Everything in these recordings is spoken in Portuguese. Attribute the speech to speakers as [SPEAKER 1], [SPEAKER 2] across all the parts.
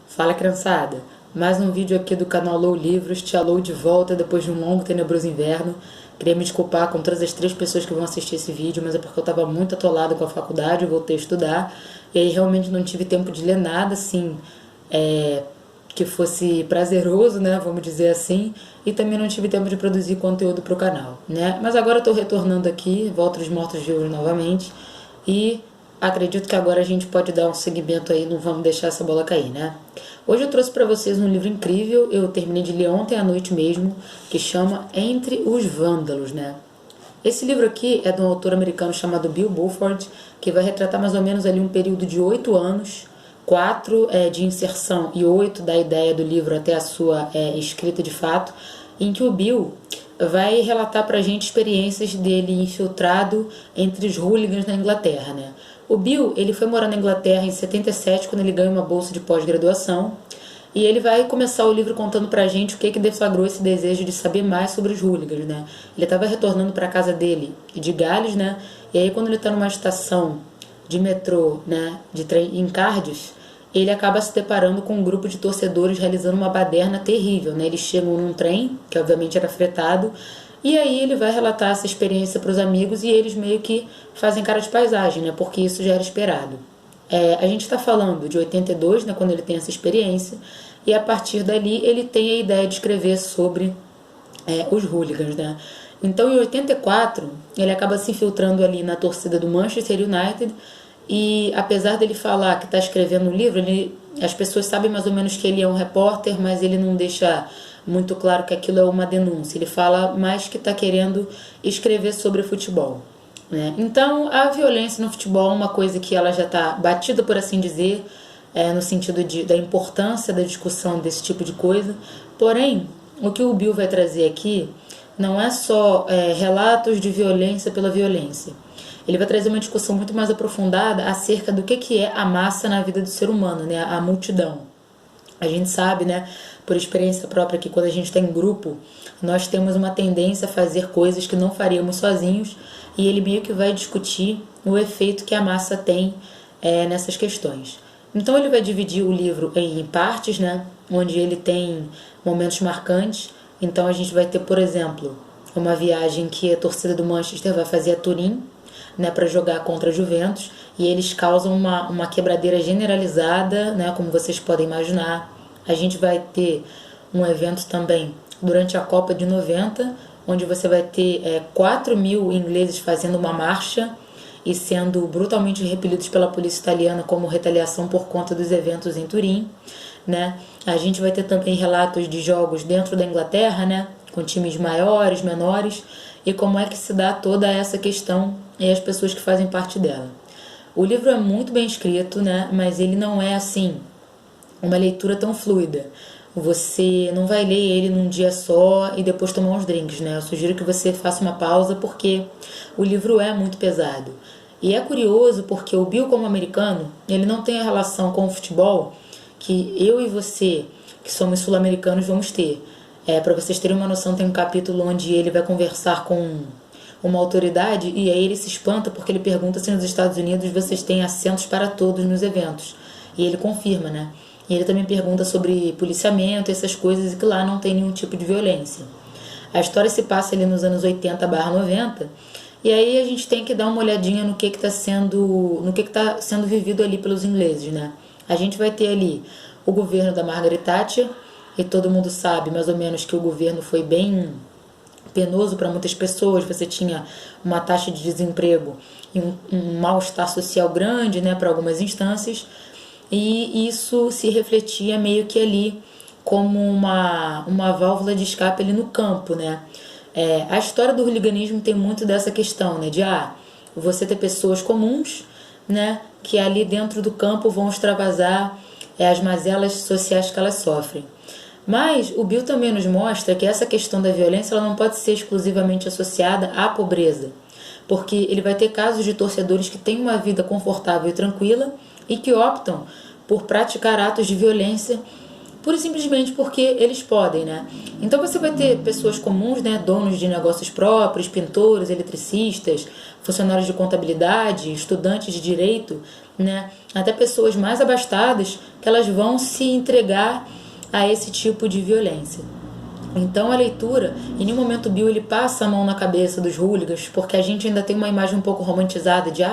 [SPEAKER 1] Fala, criançada! Mais um vídeo aqui do canal Lou Livros, te alô de volta depois de um longo e tenebroso inverno. Queria me desculpar com todas as 3 pessoas que vão assistir esse vídeo, mas é porque eu estava muito atolado com a faculdade, eu voltei a estudar, e aí realmente não tive tempo de ler nada, assim, que fosse prazeroso, né, vamos dizer assim, e também não tive tempo de produzir conteúdo para o canal, né. Mas agora eu estou retornando aqui, volto dos mortos-vivos novamente, e acredito que agora a gente pode dar um seguimento aí, não vamos deixar essa bola cair, né? Hoje eu trouxe para vocês um livro incrível, eu terminei de ler ontem à noite mesmo, que chama Entre os Vândalos, né? Esse livro aqui é de um autor americano chamado Bill Bulford, que vai retratar mais ou menos ali um período de 8 anos, 4 de inserção e 8 da ideia do livro até a sua escrita de fato, em que o Bill vai relatar pra gente experiências dele infiltrado entre os hooligans na Inglaterra, né? O Bill, ele foi morar na Inglaterra em 77, quando ele ganha uma bolsa de pós-graduação, e ele vai começar o livro contando pra gente o que deflagrou esse desejo de saber mais sobre os hooligans, né? Ele estava retornando pra casa dele de Gales, né? E aí quando ele tá numa estação de metrô, né, de trem em Cardiff, ele acaba se deparando com um grupo de torcedores realizando uma baderna terrível, né? Eles chegam num trem, que obviamente era fretado, e aí ele vai relatar essa experiência para os amigos e eles meio que fazem cara de paisagem, né? Porque isso já era esperado. A gente está falando de 82, né? Quando ele tem essa experiência, e a partir dali ele tem a ideia de escrever sobre os hooligans, né? Então, em 84, ele acaba se infiltrando ali na torcida do Manchester United e, apesar dele falar que está escrevendo um livro, as pessoas sabem mais ou menos que ele é um repórter, mas ele não deixa muito claro que aquilo é uma denúncia. Ele fala mais que está querendo escrever sobre futebol, né? Então, a violência no futebol é uma coisa que ela já está batida, por assim dizer, no sentido da importância da discussão desse tipo de coisa. Porém, o que o Bill vai trazer aqui não é só relatos de violência pela violência. Ele vai trazer uma discussão muito mais aprofundada acerca do que é a massa na vida do ser humano, né? A multidão. A gente sabe, né, por experiência própria, que quando a gente está em grupo, nós temos uma tendência a fazer coisas que não faríamos sozinhos, e ele meio que vai discutir o efeito que a massa tem nessas questões. Então ele vai dividir o livro em partes, né, onde ele tem momentos marcantes. Então a gente vai ter, por exemplo, uma viagem que a torcida do Manchester vai fazer a Turim, né, para jogar contra a Juventus, e eles causam uma quebradeira generalizada, né, como vocês podem imaginar. A gente vai ter um evento também durante a Copa de 90, onde você vai ter 4.000 ingleses fazendo uma marcha e sendo brutalmente repelidos pela polícia italiana como retaliação por conta dos eventos em Turim, né? A gente vai ter também relatos de jogos dentro da Inglaterra, né, com times maiores, menores, e como é que se dá toda essa questão e as pessoas que fazem parte dela. O livro é muito bem escrito, né, mas ele não é assim uma leitura tão fluida. Você não vai ler ele num dia só e depois tomar uns drinks, né? Eu sugiro que você faça uma pausa porque o livro é muito pesado. E é curioso porque o Bill, como americano, ele não tem a relação com o futebol que eu e você, que somos sul-americanos, vamos ter. Para vocês terem uma noção, tem um capítulo onde ele vai conversar com uma autoridade e aí ele se espanta porque ele pergunta se nos Estados Unidos vocês têm assentos para todos nos eventos. E ele confirma, né? E ele também pergunta sobre policiamento, essas coisas, e que lá não tem nenhum tipo de violência. A história se passa ali nos anos 80/90, e aí a gente tem que dar uma olhadinha no que está sendo vivido ali pelos ingleses, né? A gente vai ter ali o governo da Margaret Thatcher, e todo mundo sabe mais ou menos que o governo foi bem penoso para muitas pessoas. Você tinha uma taxa de desemprego e um mal-estar social grande, né, para algumas instâncias, e isso se refletia meio que ali como uma válvula de escape ali no campo, né? A história do hooliganismo tem muito dessa questão, né, de você ter pessoas comuns, né, que ali dentro do campo vão extravasar as mazelas sociais que elas sofrem. Mas o Bill também nos mostra que essa questão da violência ela não pode ser exclusivamente associada à pobreza, porque ele vai ter casos de torcedores que têm uma vida confortável e tranquila e que optam por praticar atos de violência pura e simplesmente porque eles podem, né? Então você vai ter pessoas comuns, né, donos de negócios próprios, pintores, eletricistas, funcionários de contabilidade, estudantes de direito, né, até pessoas mais abastadas que elas vão se entregar a esse tipo de violência. Então a leitura, em nenhum momento o Bill ele passa a mão na cabeça dos hooligans, porque a gente ainda tem uma imagem um pouco romantizada de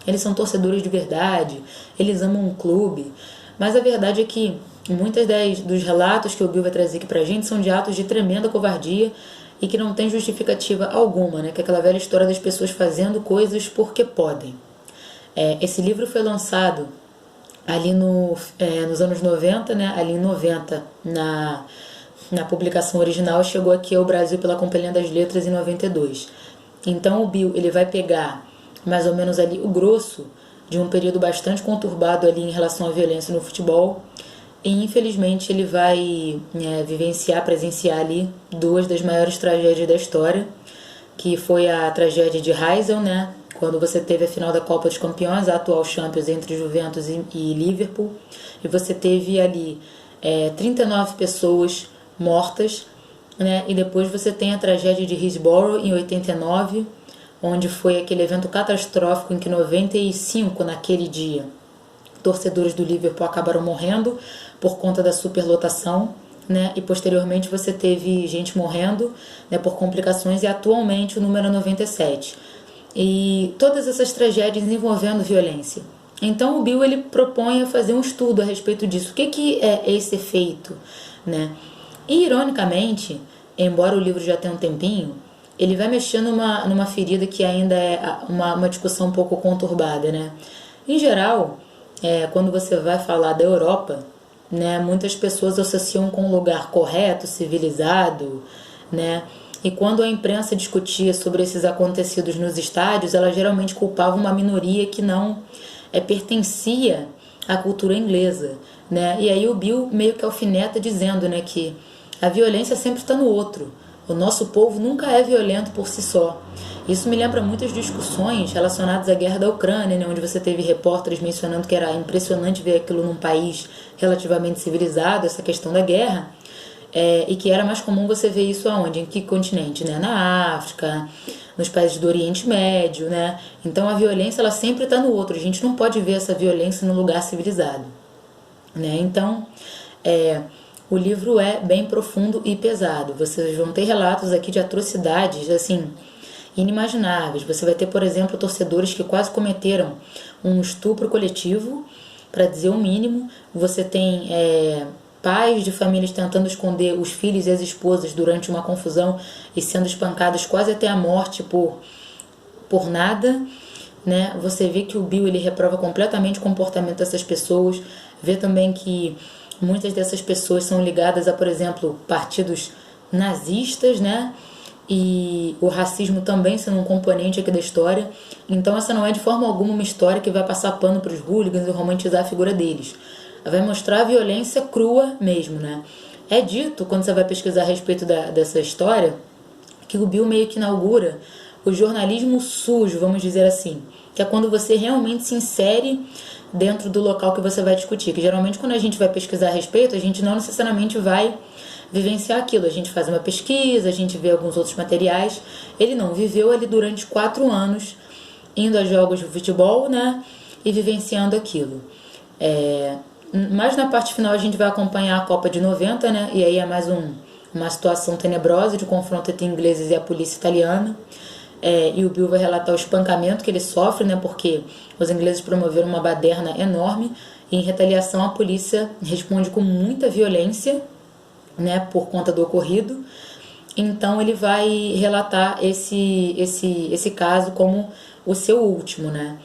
[SPEAKER 1] eles são torcedores de verdade, eles amam um clube. Mas a verdade é que muitas dos relatos que o Bill vai trazer aqui pra gente são de atos de tremenda covardia e que não tem justificativa alguma, né? Que é aquela velha história das pessoas fazendo coisas porque podem. Esse livro foi lançado ali nos anos 90, né? Ali em 90, na publicação original, chegou aqui ao Brasil pela Companhia das Letras em 92. Então o Bill ele vai pegar mais ou menos ali o grosso de um período bastante conturbado ali em relação à violência no futebol e infelizmente ele vai presenciar ali duas das maiores tragédias da história, que foi a tragédia de Heysel, né? Quando você teve a final da Copa dos Campeões, a atual Champions entre Juventus e Liverpool, e você teve ali 39 pessoas mortas, né? E depois você tem a tragédia de Hillsborough em 89, onde foi aquele evento catastrófico em que 95 naquele dia torcedores do Liverpool acabaram morrendo por conta da superlotação, né? E posteriormente você teve gente morrendo, né, por complicações, e atualmente o número é 97. E todas essas tragédias envolvendo violência. Então o Bill ele propõe a fazer um estudo a respeito disso. O que é esse efeito, né? E ironicamente, embora o livro já tenha um tempinho, ele vai mexer numa ferida que ainda é uma discussão um pouco conturbada, né? Em geral, quando você vai falar da Europa, né, muitas pessoas associam com um lugar correto, civilizado, né? E quando a imprensa discutia sobre esses acontecidos nos estádios, ela geralmente culpava uma minoria que não pertencia à cultura inglesa, né? E aí o Bill meio que alfineta dizendo, né, que a violência sempre está no outro. O nosso povo nunca é violento por si só. Isso me lembra muitas discussões relacionadas à guerra da Ucrânia, né, onde você teve repórteres mencionando que era impressionante ver aquilo num país relativamente civilizado, essa questão da guerra, e que era mais comum você ver isso aonde? Em que continente? Né? Na África, nos países do Oriente Médio, né? Então a violência ela sempre está no outro. A gente não pode ver essa violência no lugar civilizado, né? Então, o livro é bem profundo e pesado. Vocês vão ter relatos aqui de atrocidades, assim, inimagináveis. Você vai ter, por exemplo, torcedores que quase cometeram um estupro coletivo, para dizer o mínimo. Você tem pais de famílias tentando esconder os filhos e as esposas durante uma confusão e sendo espancados quase até a morte por nada, né? Você vê que o Bill ele reprova completamente o comportamento dessas pessoas. Vê também que muitas dessas pessoas são ligadas a, por exemplo, partidos nazistas, né? E o racismo também sendo um componente aqui da história. Então essa não é de forma alguma uma história que vai passar pano para os hooligans e romantizar a figura deles. Ela vai mostrar a violência crua mesmo, né? É dito, quando você vai pesquisar a respeito dessa história, que o Bill meio que inaugura o jornalismo sujo, vamos dizer assim, que é quando você realmente se insere dentro do local que você vai discutir. Que geralmente quando a gente vai pesquisar a respeito, a gente não necessariamente vai vivenciar aquilo. A gente faz uma pesquisa, a gente vê alguns outros materiais. Ele não, viveu ali durante 4 anos, indo a jogos de futebol, né, e vivenciando aquilo. Mas na parte final a gente vai acompanhar a Copa de 90, né, e aí é mais uma situação tenebrosa de confronto entre ingleses e a polícia italiana. E o Bill vai relatar o espancamento que ele sofre, né, porque os ingleses promoveram uma baderna enorme e em retaliação a polícia responde com muita violência, né, por conta do ocorrido. Então ele vai relatar esse caso como o seu último, né?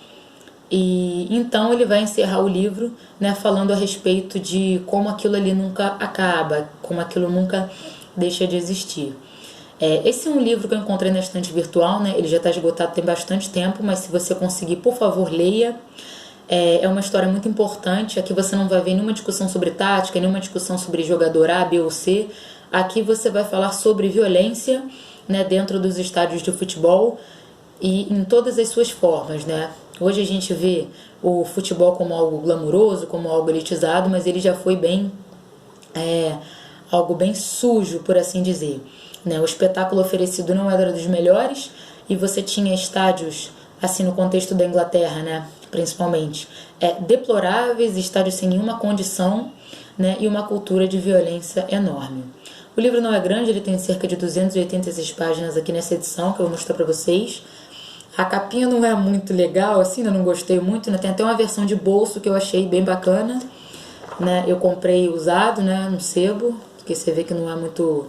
[SPEAKER 1] E então ele vai encerrar o livro, né, falando a respeito de como aquilo ali nunca acaba, como aquilo nunca deixa de existir. Esse é um livro que eu encontrei na estante virtual, né? Ele já está esgotado tem bastante tempo, mas se você conseguir, por favor, leia. É uma história muito importante. Aqui você não vai ver nenhuma discussão sobre tática, nenhuma discussão sobre jogador A, B ou C. Aqui você vai falar sobre violência, né, dentro dos estádios de futebol e em todas as suas formas, né? Hoje a gente vê o futebol como algo glamuroso, como algo elitizado, mas ele já foi bem algo bem sujo, por assim dizer, né? O espetáculo oferecido não era dos melhores e você tinha estádios, assim, no contexto da Inglaterra, né, principalmente, deploráveis, estádios sem nenhuma condição, né, e uma cultura de violência enorme. O livro não é grande, ele tem cerca de 286 páginas aqui nessa edição que eu vou mostrar para vocês. A capinha não é muito legal, assim, eu não gostei muito, né? Tem até uma versão de bolso que eu achei bem bacana, né? Eu comprei usado, né, no sebo, porque você vê que não é muito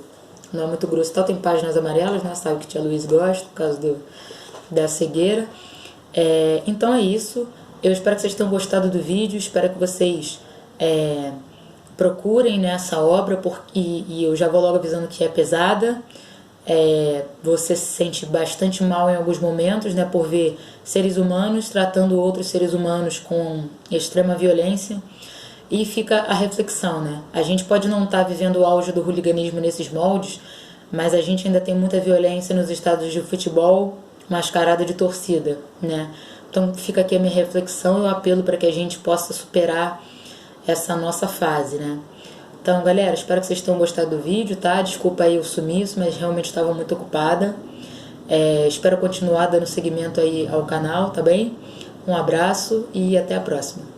[SPEAKER 1] grosso. Tal, tem páginas amarelas, né? Sabe que tia Luiz gosta por causa da cegueira. Então é isso. Eu espero que vocês tenham gostado do vídeo, espero que vocês procurem, né, essa obra, e eu já vou logo avisando que é pesada. Você se sente bastante mal em alguns momentos, né, por ver seres humanos tratando outros seres humanos com extrema violência. E fica a reflexão, né? A gente pode não estar vivendo o auge do hooliganismo nesses moldes, mas a gente ainda tem muita violência nos estádios de futebol mascarada de torcida, né? Então fica aqui a minha reflexão e o apelo para que a gente possa superar essa nossa fase, né? Então, galera, espero que vocês tenham gostado do vídeo, tá? Desculpa aí o sumiço, mas realmente estava muito ocupada. Espero continuar dando seguimento aí ao canal, tá bem? Um abraço e até a próxima.